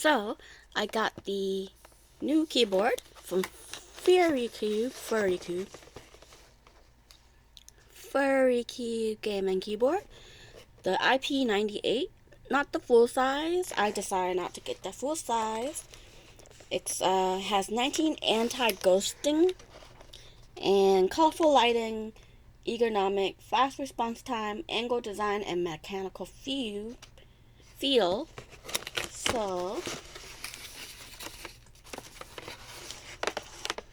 So, I got the new keyboard from Furycube gaming keyboard. The IP98, not the full size. I decided not to get the full size. It has 19 anti-ghosting and colorful lighting, ergonomic, fast response time, angle design, and mechanical feel. So,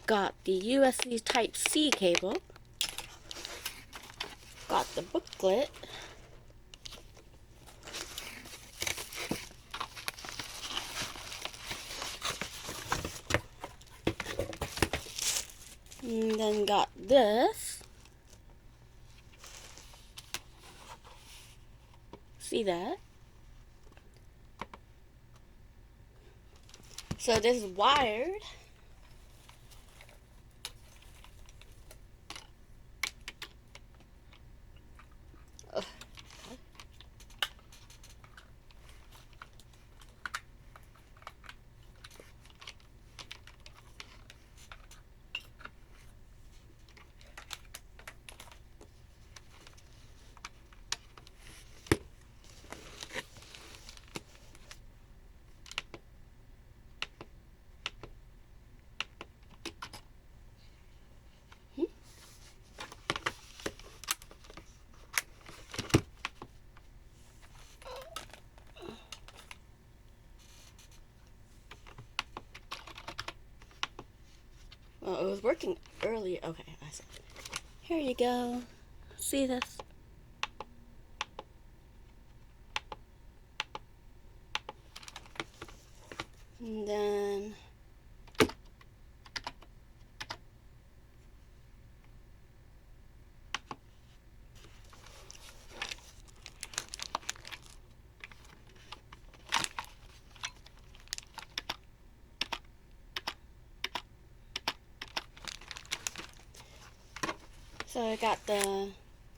got the USB Type-C cable, got the booklet, and then got this. See that? So this is wired. Well, it was working earlier. Okay, I see. Here you go. See this? And then so I got the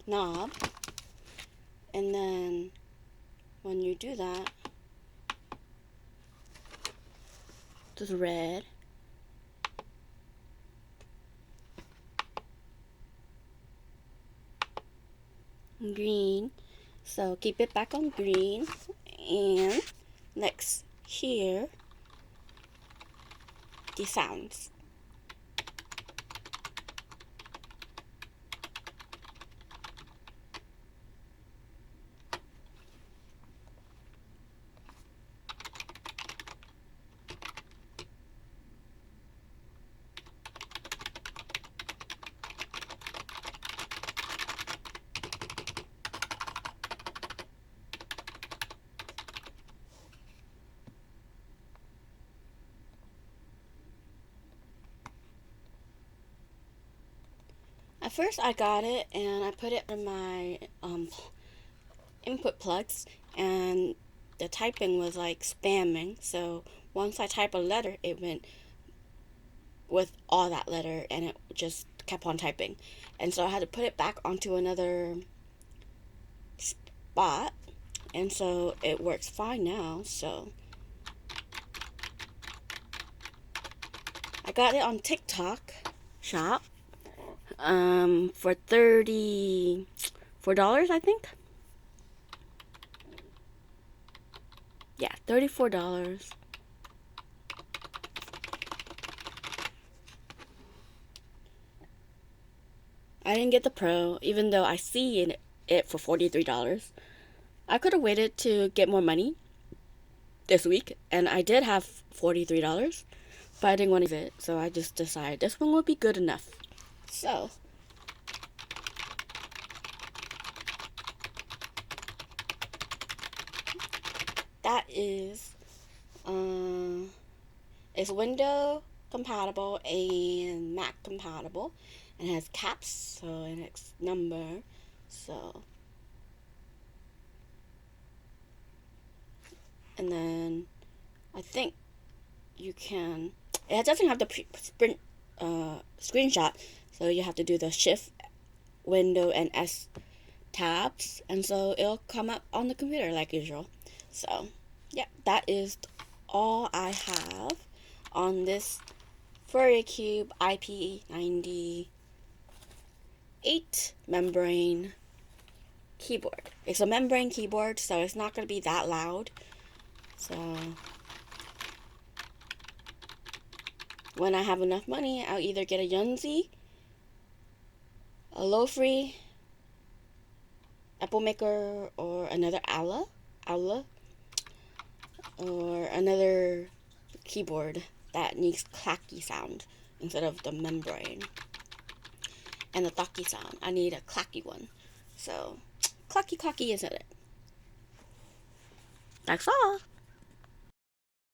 knob, and then when you do that, this is red, and green. So keep it back on green, and next here, the sounds. At first I got it and I put it in my input plugs, and the typing was like spamming. So once I type a letter, it went with all that letter and it just kept on typing. And so I had to put it back onto another spot, and so it works fine now. So I got it on TikTok shop for $34, I think. Yeah, $34. I didn't get the Pro, even though I see it for $43. I could have waited to get more money this week, and I did have $43, but I didn't want to use it, so I just decided this one would be good enough. So, that is, it's Windows compatible and Mac compatible, and it has caps, so and it's number, so, and then I think you can, it doesn't have the sprint screenshot, so you have to do the shift, window, and S tabs, and so it'll come up on the computer like usual. So yeah, that is all I have on this Furycube IP98 membrane keyboard. It's a membrane keyboard, so it's not going to be that loud. So when I have enough money, I'll either get a Yunzi, a low-free Apple Maker, or another Aula, or another keyboard that needs clacky sound instead of the membrane and the thocky sound. I need a clacky one. So clacky isn't it? That's all.